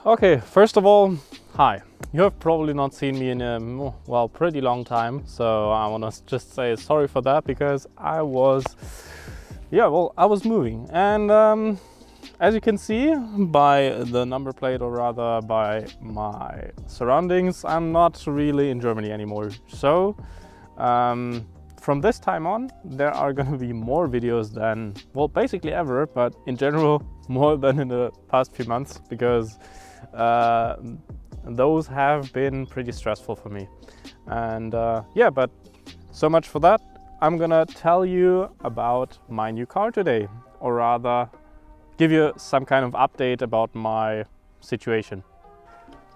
Okay, first of all, hi. You have probably not seen me in a, well, pretty long time, so I want to just say sorry for that, because I was moving, and as you can see by the number plate, or rather by my surroundings, I'm not really in Germany anymore. So from this time on, there are going to be more videos than, well, basically ever, but in general more than in the past few months, because those have been pretty stressful for me. And yeah, but so much for that. I'm gonna tell you about my new car today, or rather give you some kind of update about my situation.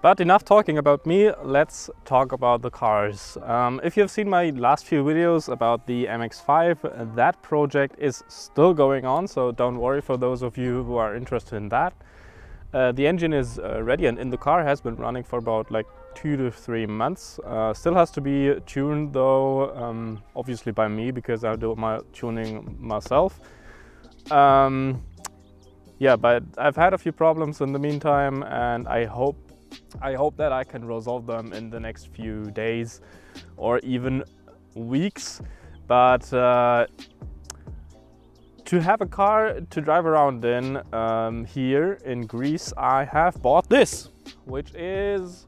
But enough talking about me, let's talk about the cars. If you've seen my last few videos about the MX-5, that project is still going on, so don't worry for those of you who are interested in that. The engine is ready, and in the car has been running for about like 2 to 3 months. Still has to be tuned though, obviously by me, because I do my tuning myself. Yeah, but I've had a few problems in the meantime, and I hope that I can resolve them in the next few days or even weeks. But to have a car to drive around in here in Greece, I have bought this, which is,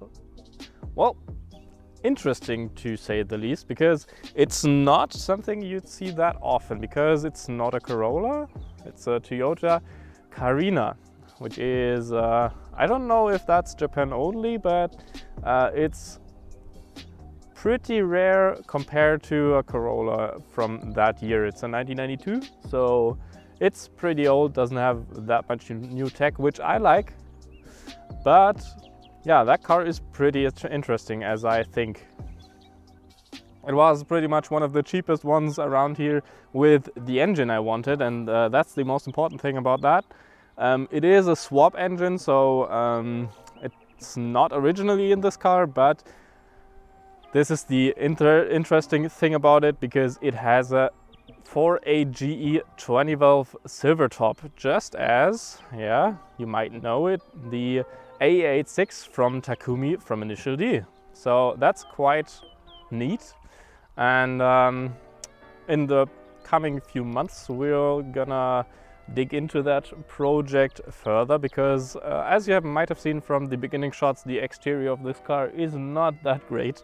well, interesting to say the least, because it's not something you'd see that often, because it's not a Corolla, it's a Toyota Carina, which is, I don't know if that's Japan only, but it's pretty rare compared to a Corolla from that year. It's a 1992, so it's pretty old, doesn't have that much new tech, which I like. But yeah, that car is pretty interesting, as I think. It was pretty much one of the cheapest ones around here with the engine I wanted, and that's the most important thing about that. It is a swap engine, so it's not originally in this car, but this is the interesting thing about it, because it has a 4AGE 20 valve silver top, just as, yeah, you might know it, the A86 from Takumi from Initial D. So that's quite neat. And in the coming few months, we're gonna dig into that project further, because as you might have seen from the beginning shots, the exterior of this car is not that great.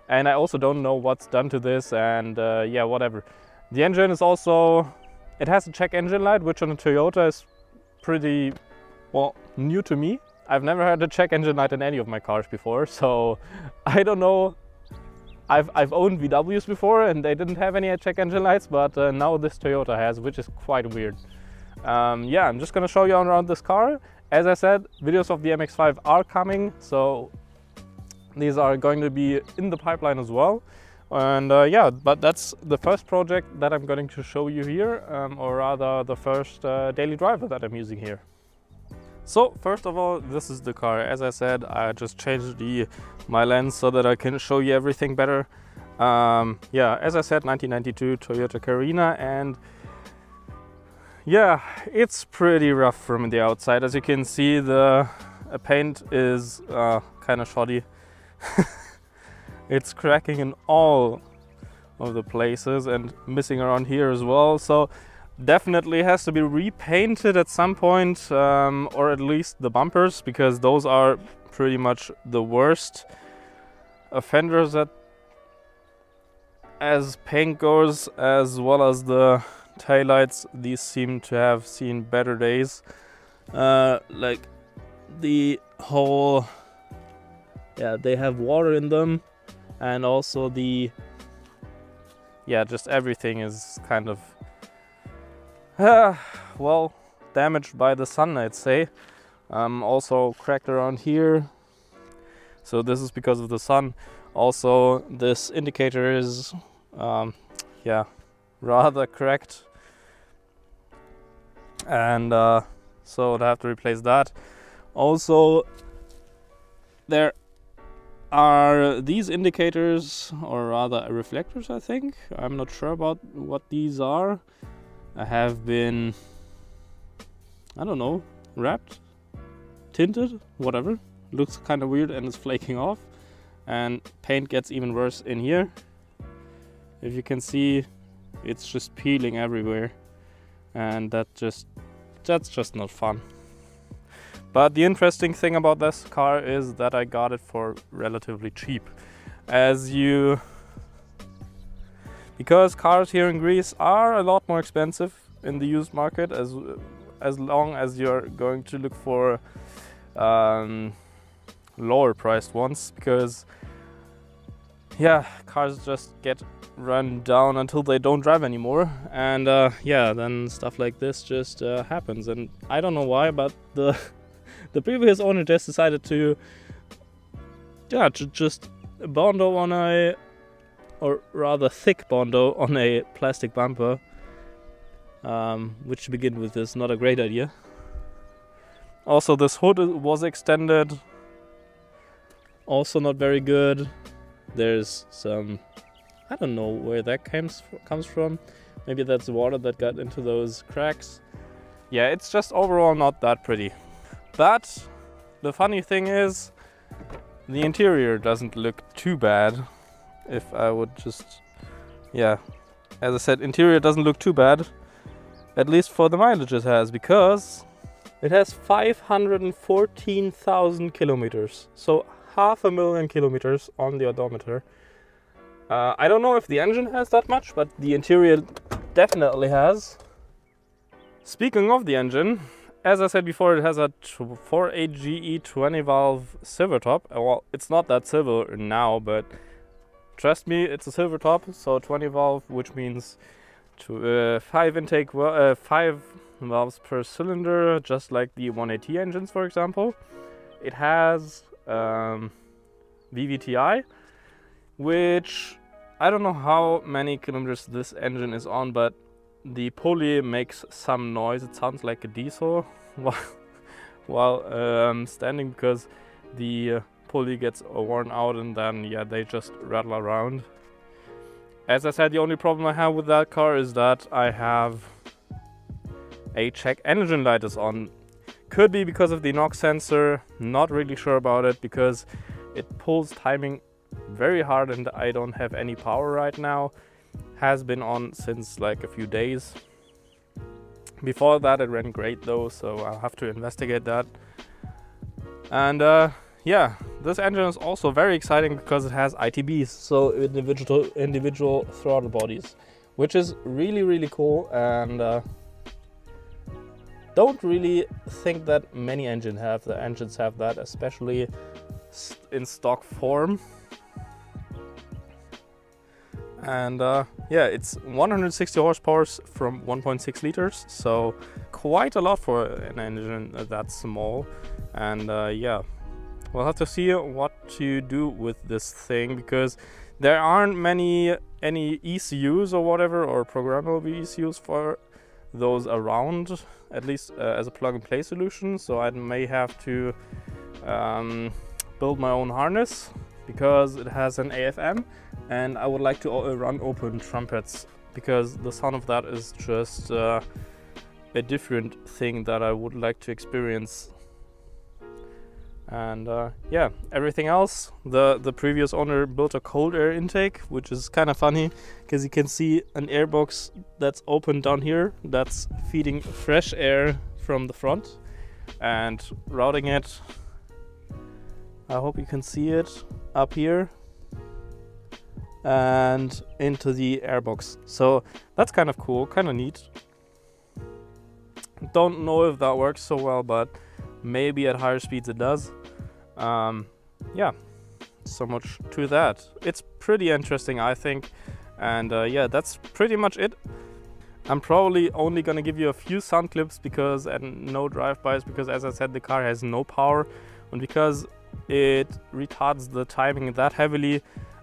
And I also don't know what's done to this, and yeah, whatever. The engine is also, it has a check engine light, which on a Toyota is pretty, well, new to me. I've never had a check engine light in any of my cars before, so I don't know. I've owned VWs before and they didn't have any check engine lights, but now this Toyota has, which is quite weird. Yeah, I'm just gonna show you around this car. As I said, videos of the MX-5 are coming, so these are going to be in the pipeline as well. And yeah, but that's the first project that I'm going to show you here, or rather the first daily driver that I'm using here. So first of all, this is the car. As I said, I just changed my lens so that I can show you everything better. Yeah, as I said, 1992 Toyota Carina, and yeah, it's pretty rough from the outside. As you can see, the paint is kind of shoddy. It's cracking in all of the places and missing around here as well. So definitely has to be repainted at some point, or at least the bumpers, because those are pretty much the worst offenders as paint goes, as well as the taillights. These seem to have seen better days. Like the whole, yeah, they have water in them, and also the, yeah, just everything is kind of well, damaged by the sun, I'd say. Also cracked around here, so this is because of the sun. Also, this indicator is yeah, rather cracked, and so I'd have to replace that. Also, there are these indicators, or rather reflectors, I think. I'm not sure about what these are. I have been, I don't know, wrapped, tinted, whatever. Looks kind of weird and it's flaking off, and paint gets even worse in here. If you can see, it's just peeling everywhere, and that's just not fun. But the interesting thing about this car is that I got it for relatively cheap. Because cars here in Greece are a lot more expensive in the used market, as long as you're going to look for lower priced ones, because yeah, cars just get run down until they don't drive anymore, and yeah, then stuff like this just happens. And I don't know why, but the previous owner just decided to, yeah, to just bondo on a, or rather thick bondo on a plastic bumper, which to begin with is not a great idea. Also, this hood was extended, also not very good. There's some, I don't know where that comes from. Maybe that's water that got into those cracks. Yeah, it's just overall not that pretty. But the funny thing is, the interior doesn't look too bad. If I would just, yeah, as I said, interior doesn't look too bad, at least for the mileage it has, because it has 514,000 kilometers, so 500,000 kilometers on the odometer. I don't know if the engine has that much, but the interior definitely has. Speaking of the engine, as I said before, it has a 4AGE 20 valve silver top. Well, it's not that silver now, but trust me, it's a silver top, so 20 valve, which means 5 valves per cylinder, just like the 180 engines, for example. It has VVTi, which I don't know how many kilometers this engine is on, but the pulley makes some noise. It sounds like a diesel while standing, because the pulley gets worn out, and then yeah, they just rattle around. As I said, the only problem I have with that car is that I have a check engine light is on. Could be because of the NOx sensor, not really sure about it, because it pulls timing very hard and I don't have any power right now. Has been on since like a few days. Before that it ran great though, so I'll have to investigate that. And yeah, this engine is also very exciting because it has ITBs, so individual throttle bodies, which is really cool, and don't really think that many engines have that, especially in stock form. And yeah, it's 160 horsepower from 1.6 liters, so quite a lot for an engine that small. And yeah, we'll have to see what to do with this thing, because there aren't any ECUs or whatever, or programmable ECUs for those around, at least as a plug-and-play solution. So I may have to build my own harness because it has an AFM, and I would like to run open trumpets because the sound of that is just a different thing that I would like to experience. And yeah, everything else, the previous owner built a cold air intake, which is kind of funny because you can see an airbox that's open down here that's feeding fresh air from the front and routing it, I hope you can see it, up here and into the airbox. So that's kind of cool, kind of neat. Don't know if that works so well, but maybe at higher speeds it does. Yeah, so much to that. It's pretty interesting, I think. And yeah, that's pretty much it. I'm probably only gonna give you a few sound clips because, and no drive-bys, because as I said, the car has no power, and because it retards the timing that heavily,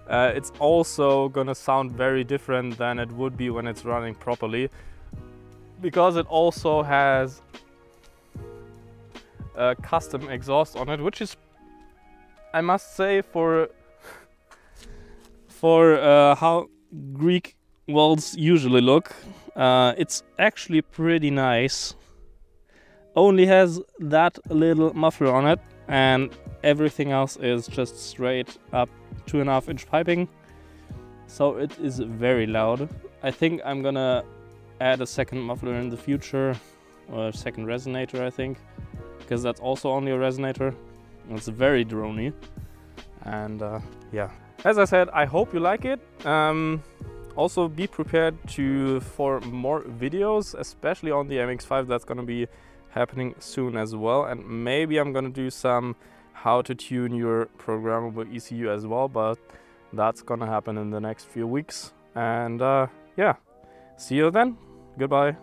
it's also gonna sound very different than it would be when it's running properly, because it also has a custom exhaust on it, which is, I must say, for how Greek welds usually look, it's actually pretty nice. Only has that little muffler on it, and everything else is just straight up 2.5-inch piping, so it is very loud. I think I'm gonna add a second muffler in the future, or a second resonator, I think, because that's also only a resonator. It's very drony. And yeah, as I said, I hope you like it. Also be prepared for more videos, especially on the MX-5. That's gonna be happening soon as well, and maybe I'm gonna do some how to tune your programmable ECU as well, but that's gonna happen in the next few weeks. And yeah, see you then. Goodbye.